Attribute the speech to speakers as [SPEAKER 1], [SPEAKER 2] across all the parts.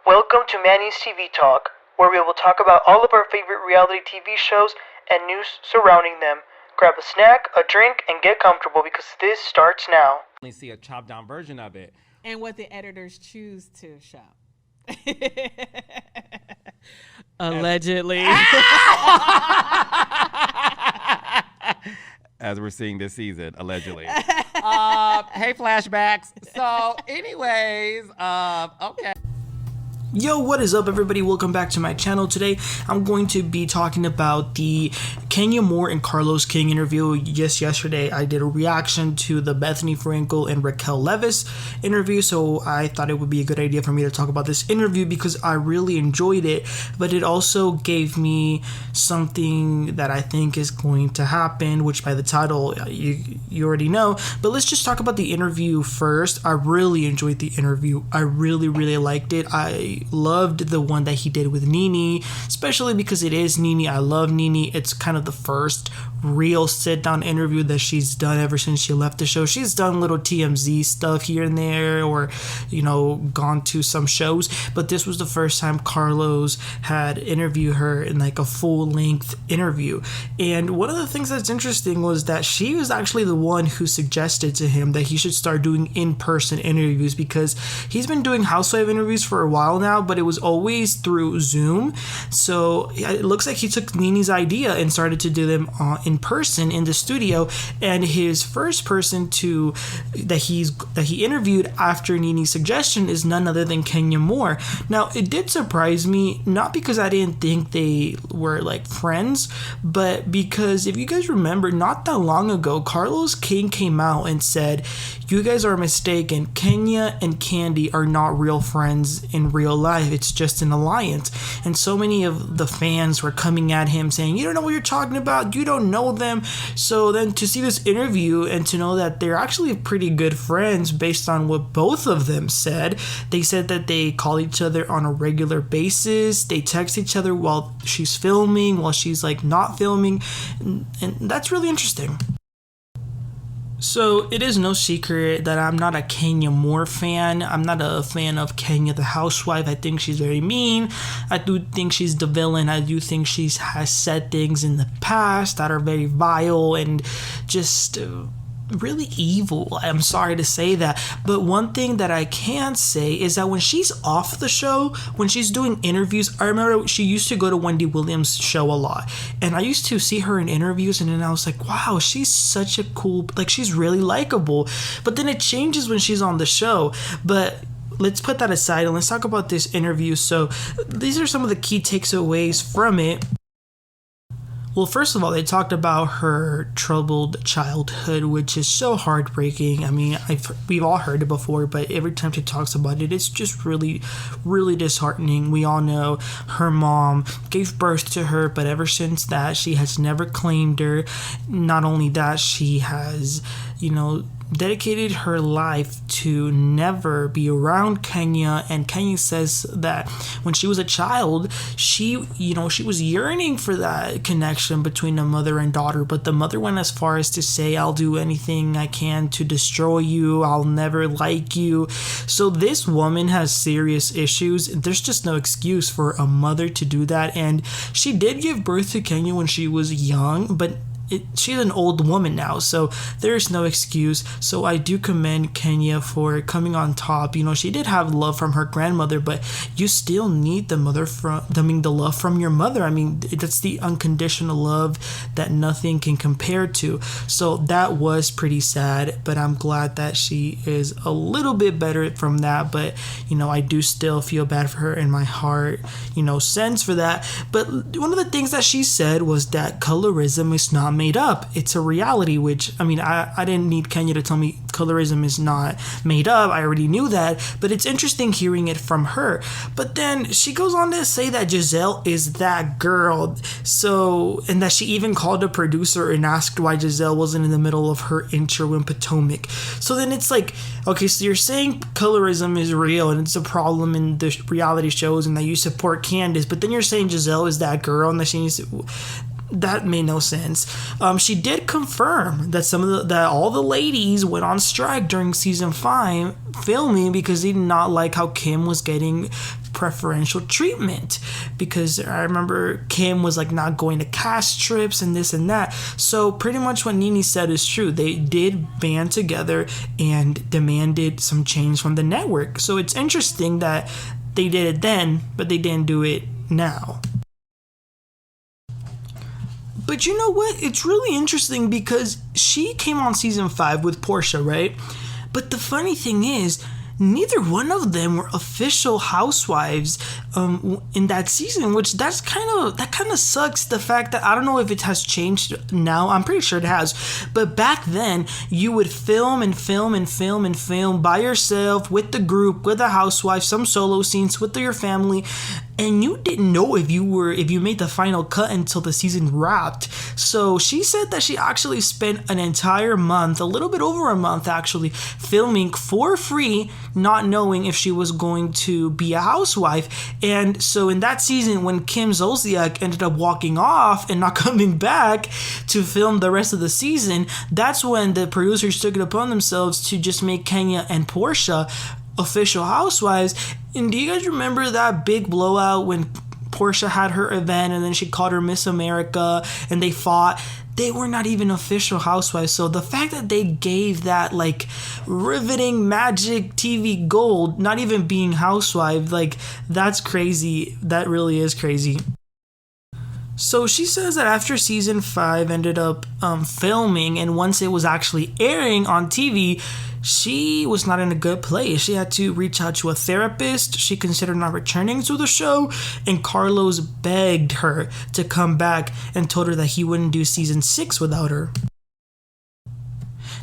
[SPEAKER 1] Welcome to Manny's TV Talk, where we will talk about all of our favorite reality TV shows and news surrounding them. Grab a snack, a drink, and get comfortable because this starts now.
[SPEAKER 2] Only see a chopped down version of it.
[SPEAKER 3] And what the editors choose to shop. Allegedly.
[SPEAKER 2] As we're seeing this season, allegedly. Hey, flashbacks. So, anyways, okay.
[SPEAKER 4] Yo, what is up, everybody? Welcome back to my channel. Today I'm going to be talking about the Kenya Moore and Carlos King interview. Yesterday I did a reaction to the Bethany Frankel and Raquel Leviss interview, so I thought it would be a good idea for me to talk about this interview because I really enjoyed it, but it also gave me something that I think is going to happen, which by the title you already know. But let's just talk about the interview first. I really enjoyed the interview. I really liked it. I loved the one that he did with Nene, especially because it is Nene. I love Nene. It's kind of the first real sit-down interview that she's done ever since she left the show. She's done little TMZ stuff here and there, or, you know, gone to some shows, but this was the first time Carlos had interviewed her in like a full-length interview. And one of the things that's interesting was that she was actually the one who suggested to him that he should start doing in-person interviews, because he's been doing housewife interviews for a while now, but it was always through Zoom. So it looks like he took Nene's idea and started to do them in person in the studio. And his first person that he interviewed after Nene's suggestion is none other than Kenya Moore. Now, it did surprise me, not because I didn't think they were like friends, but because if you guys remember, not that long ago, Carlos King came out and said, "You guys are mistaken. Kenya and Kandi are not real friends in real life. It's just an alliance." And so many of the fans were coming at him saying, "You don't know what you're talking about. You don't know them." So then to see this interview and to know that they're actually pretty good friends based on what both of them said. They said that they call each other on a regular basis. They text each other while she's filming, while she's like not filming. And that's really interesting. So it is no secret that I'm not a Kenya Moore fan. I'm not a fan of Kenya the housewife. I think she's very mean. I do think she's the villain. I do think she has said things in the past that are very vile and just really evil. I'm sorry to say that, but one thing that I can say is that when she's off the show, when she's doing interviews, I remember she used to go to Wendy Williams' show a lot, and I used to see her in interviews, and then I was like, wow, she's such a cool, like, she's really likable. But then it changes when she's on the show. But let's put that aside and let's talk about this interview. So these are some of the key takeaways from it. Well, first of all, they talked about her troubled childhood, which is so heartbreaking. I mean, we've all heard it before, but every time she talks about it, it's just really disheartening. We all know her mom gave birth to her, but ever since that, she has never claimed her. Not only that, she has, dedicated her life to never be around Kenya. And Kenya says that when she was a child, she was yearning for that connection between a mother and daughter, but the mother went as far as to say, "I'll do anything I can to destroy you. I'll never like you." So this woman has serious issues. There's just no excuse for a mother to do that. And she did give birth to Kenya when she was young, but she's an old woman now, so there's no excuse. So I do commend Kenya for coming on top. She did have love from her grandmother, but you still need the love from your mother. I mean, that's the unconditional love that nothing can compare to. So that was pretty sad, but I'm glad that she is a little bit better from that. But I do still feel bad for her in my heart, sense for that. But one of the things that she said was that colorism is not made up. It's a reality, which, I mean, I didn't need Kenya to tell me colorism is not made up. I already knew that, but it's interesting hearing it from her. But then she goes on to say that Giselle is that girl. So, and that she even called a producer and asked why Giselle wasn't in the middle of her intro in Potomac. So then it's like, okay, so you're saying colorism is real and it's a problem in the reality shows and that you support Candace, but then you're saying Giselle is that girl and that she needs to... that made no sense. She did confirm that that all the ladies went on strike during season 5 filming because they did not like how Kim was getting preferential treatment, because I remember Kim was like not going to cast trips and this and that. So pretty much what Nene said is true. They did band together and demanded some change from the network. So it's interesting that they did it then, but they didn't do it now. But you know what? It's really interesting because she came on season 5 with Porsha, right? But the funny thing is, neither one of them were official housewives in that season, which that kind of sucks. The fact that I don't know if it has changed now. I'm pretty sure it has. But back then, you would film by yourself, with the group, with a housewife, some solo scenes with your family, and you didn't know if you made the final cut until the season wrapped. So she said that she actually spent an entire month, a little bit over a month actually, filming for free, not knowing if she was going to be a housewife. And so in that season, when Kim Zolciak ended up walking off and not coming back to film the rest of the season, that's when the producers took it upon themselves to just make Kenya and Porsha official housewives. And do you guys remember that big blowout when Porsha had her event and then she called her Miss America and they fought? They were not even official housewives. So the fact that they gave that like riveting magic TV gold, not even being housewife, like that's crazy. That really is crazy. So she says that after season 5 ended up filming, and once it was actually airing on TV, she was not in a good place. She had to reach out to a therapist. She considered not returning to the show, and Carlos begged her to come back and told her that he wouldn't do season 6 without her.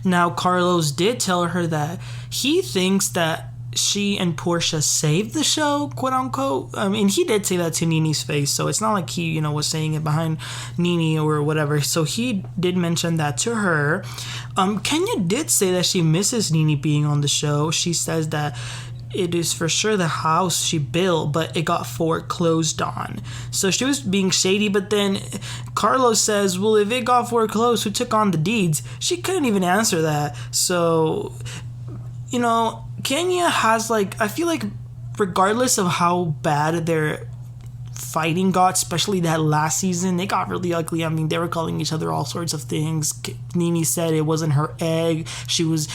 [SPEAKER 4] Now, Carlos did tell her that he thinks that she and Porsha saved the show, quote unquote. I mean, he did say that to Nene's face, so it's not like he, was saying it behind Nene or whatever. So he did mention that to her. Kenya did say that she misses Nene being on the show. She says that it is for sure the house she built, but it got foreclosed on. So she was being shady, but then Carlos says, well, if it got foreclosed, who took on the deeds? She couldn't even answer that. So, Kenya has I feel like regardless of how bad their fighting got, especially that last season, they got really ugly. I mean, they were calling each other all sorts of things. Nene said it wasn't her egg. She was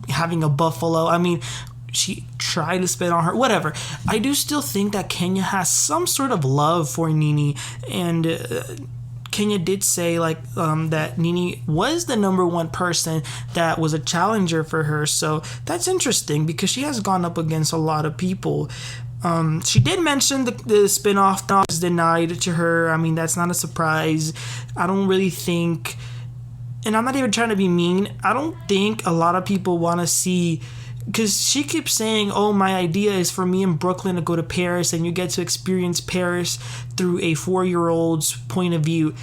[SPEAKER 4] having a buffalo. I mean, she tried to spit on her, whatever. I do still think that Kenya has some sort of love for Nene, and Kenya did say that Nene was the number one person that was a challenger for her. So that's interesting because she has gone up against a lot of people. She did mention the spinoff was denied to her. I mean, that's not a surprise. I don't really think, and I'm not even trying to be mean, I don't think a lot of people want to see, because she keeps saying, oh, my idea is for me in Brooklyn to go to Paris and you get to experience Paris through a 4-year-old's point of view.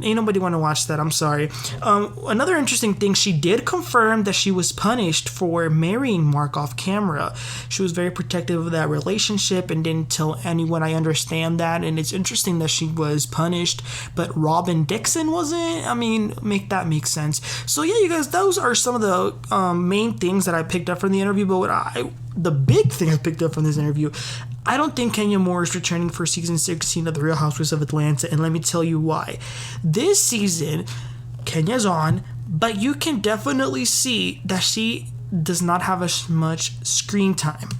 [SPEAKER 4] Ain't nobody want to watch that. I'm sorry. Another interesting thing, she did confirm that she was punished for marrying Mark off camera. She was very protective of that relationship and didn't tell anyone. I understand that, and it's interesting that she was punished, but Robin Dixon wasn't. I mean, make that make sense. So yeah, you guys, those are some of the main things that I picked up from the interview. But the big thing I picked up from this interview, I don't think Kenya Moore is returning for season 16 of The Real Housewives of Atlanta, and let me tell you why. This season, Kenya's on, but you can definitely see that she does not have as much screen time.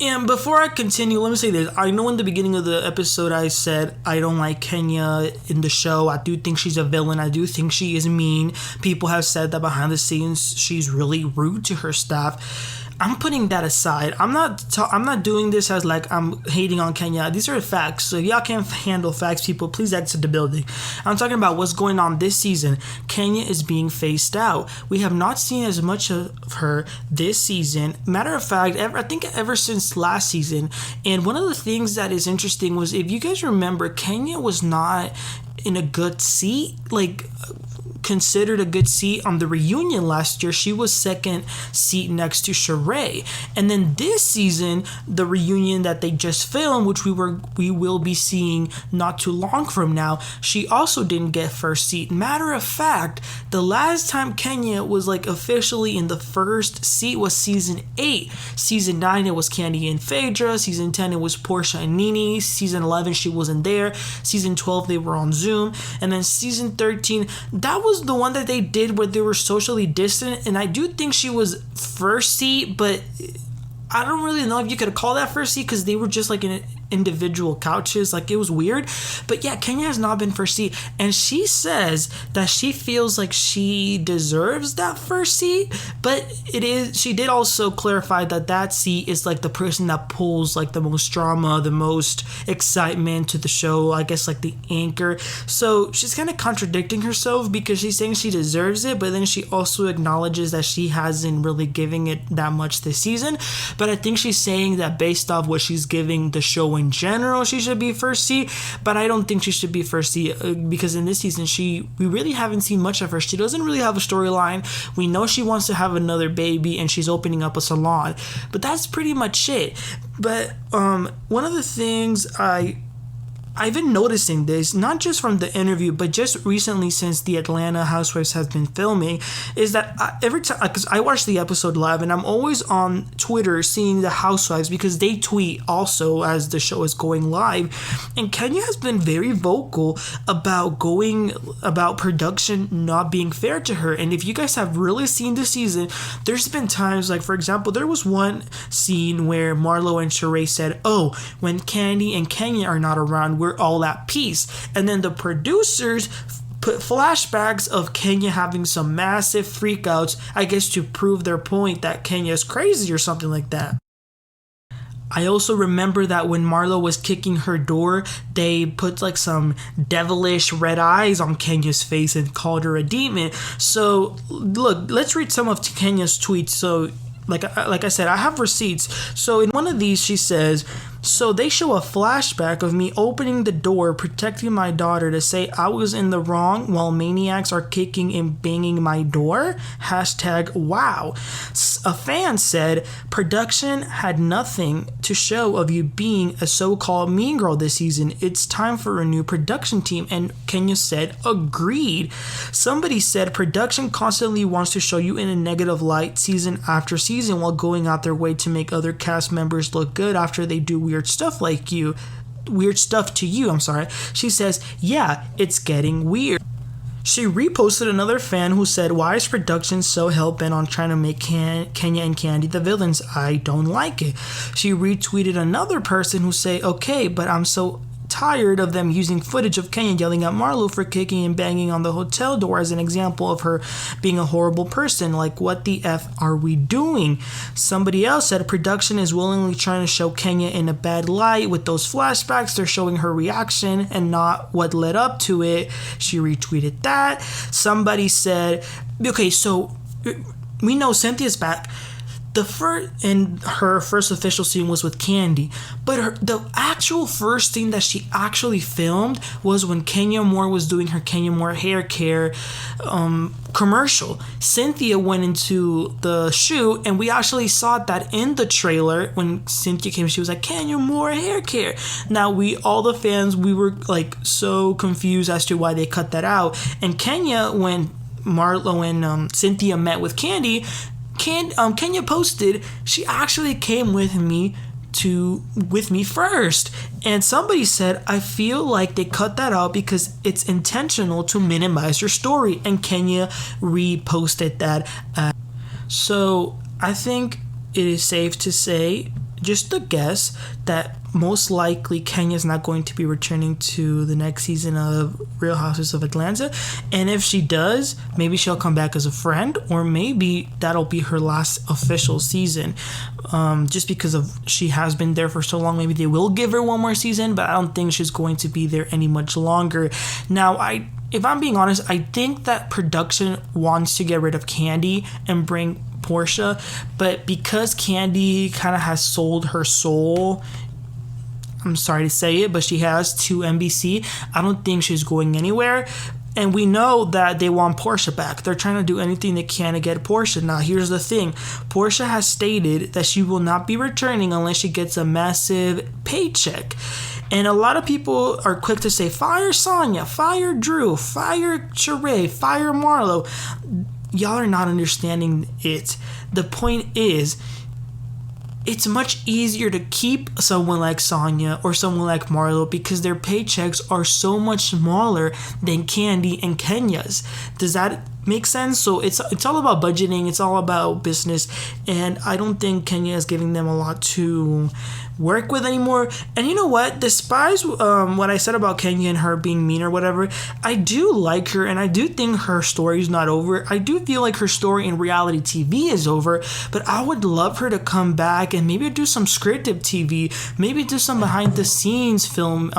[SPEAKER 4] And before I continue, let me say this. I know in the beginning of the episode I said I don't like Kenya in the show. I do think she's a villain. I do think she is mean. People have said that behind the scenes she's really rude to her staff. I'm putting that aside. I'm not doing this as I'm hating on Kenya. These are facts. So if y'all can't handle facts, people, please exit the building. I'm talking about what's going on this season. Kenya is being phased out. We have not seen as much of her this season. Matter of fact, I think ever since last season. And one of the things that is interesting was, if you guys remember, Kenya was not in a good seat. considered a good seat on the reunion last year. She was second seat next to Shereé. And then this season, the reunion that they just filmed, which we will be seeing not too long from now, she also didn't get first seat. Matter of fact, the last time Kenya was like officially in the first seat was season 8. Season 9 it was Kandi and Phaedra. Season 10 it was Porsha and Nene. Season 11 she wasn't there. Season 12 they were on Zoom. And then season 13, that was the one that they did where they were socially distant, and I do think she was first seat, but I don't really know if you could call that first seat because they were just like in individual couches. Like, it was weird. But yeah, Kenya has not been first seat, and she says that she feels like she deserves that first seat, but she did also clarify that seat is like the person that pulls like the most drama, the most excitement to the show, I guess, like the anchor. So she's kind of contradicting herself because she's saying she deserves it, but then she also acknowledges that she hasn't really giving it that much this season. But I think she's saying that based off what she's giving the show in general, she should be first seat, but I don't think she should be first seat because in this season we really haven't seen much of her. She doesn't really have a storyline. We know she wants to have another baby and she's opening up a salon, but that's pretty much it. But one of the things I've been noticing this, not just from the interview, but just recently since the Atlanta Housewives has been filming, is that every time, because I watch the episode live and I'm always on Twitter seeing the Housewives because they tweet also as the show is going live. And Kenya has been very vocal about production not being fair to her. And if you guys have really seen this season, there's been times, like for example, there was one scene where Marlo and Shereé said, "Oh, when Kandi and Kenya are not around, we're all at peace." And then the producers put flashbacks of Kenya having some massive freakouts, I guess to prove their point that Kenya is crazy or something like that. I also remember that when Marlo was kicking her door, they put like some devilish red eyes on Kenya's face and called her a demon. So look, let's read some of Kenya's tweets. So like I said, I have receipts. So in one of these she says, "So they show a flashback of me opening the door, protecting my daughter to say I was in the wrong while maniacs are kicking and banging my door? #wow. A fan said, "Production had nothing to show of you being a so-called mean girl this season. It's time for a new production team." And Kenya said, "Agreed." Somebody said, "Production constantly wants to show you in a negative light season after season while going out their way to make other cast members look good after they do weird stuff to you. She says, "Yeah, it's getting weird." She reposted another fan who said, "Why is production so hell-bent on trying to make Kenya and Kandi the villains? I don't like it." She retweeted another person who said, "Okay, but I'm so tired of them using footage of Kenya yelling at Marlo for kicking and banging on the hotel door as an example of her being a horrible person. Like, what the F are we doing?" Somebody else said production is willingly trying to show Kenya in a bad light with those flashbacks. They're showing her reaction and not what led up to it. She retweeted that. Somebody said, okay, so we know Cynthia's back. Her first official scene was with Kandi, but the actual first thing that she actually filmed was when Kenya Moore was doing her Kenya Moore hair care commercial. Cynthia went into the shoot, and we actually saw that in the trailer. When Cynthia came, she was like, "Kenya Moore hair care." Now all the fans, we were like so confused as to why they cut that out. And Kenya, when Marlo and Cynthia met with Kandi, Kenya posted she actually came with me first, and somebody said, "I feel like they cut that out because it's intentional to minimize your story," and Kenya reposted that. So I think it is safe to say, just a guess, that most likely Kenya's not going to be returning to the next season of Real Housewives of Atlanta. And if she does, maybe she'll come back as a friend, or maybe that'll be her last official season. Just because she has been there for so long, maybe they will give her one more season, but I don't think she's going to be there any much longer. Now, if I'm being honest, I think that production wants to get rid of Kandi and bring Porsha, but because Kandi kind of has sold her soul, I'm sorry to say it, but she has, to NBC, I don't think she's going anywhere. And we know that they want Porsha back. They're trying to do anything they can to get Porsha. Now, here's the thing. Porsha has stated that she will not be returning unless she gets a massive paycheck. And a lot of people are quick to say, fire Sanya, fire Drew, fire Shereé, fire Marlo. Y'all are not understanding it. The point is, it's much easier to keep someone like Sanya or someone like Marlo because their paychecks are so much smaller than Kandi and Kenya's. Does that make sense? So it's all about budgeting. It's all about business. And I don't think Kenya is giving them a lot to work with anymore. And you know what? Despite what I said about Kenya and her being mean or whatever, I do like her and I do think her story is not over. I do feel like her story in reality TV is over, but I would love her to come back and maybe do some scripted TV, maybe do some behind the scenes film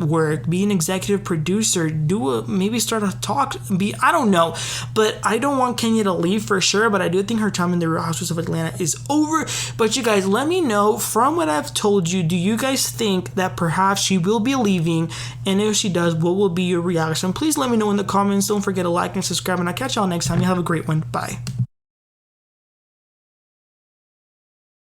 [SPEAKER 4] work, be an executive producer, maybe start a talk, I don't know. But I don't want Kenya to leave for sure, but I do think her time in the Real Housewives of Atlanta is over. But you guys, let me know from what I've told you, do you guys think that perhaps she will be leaving? And if she does, what will be your reaction? Please let me know in the comments. Don't forget to like and subscribe, and I'll catch y'all next time. You have a great one. Bye.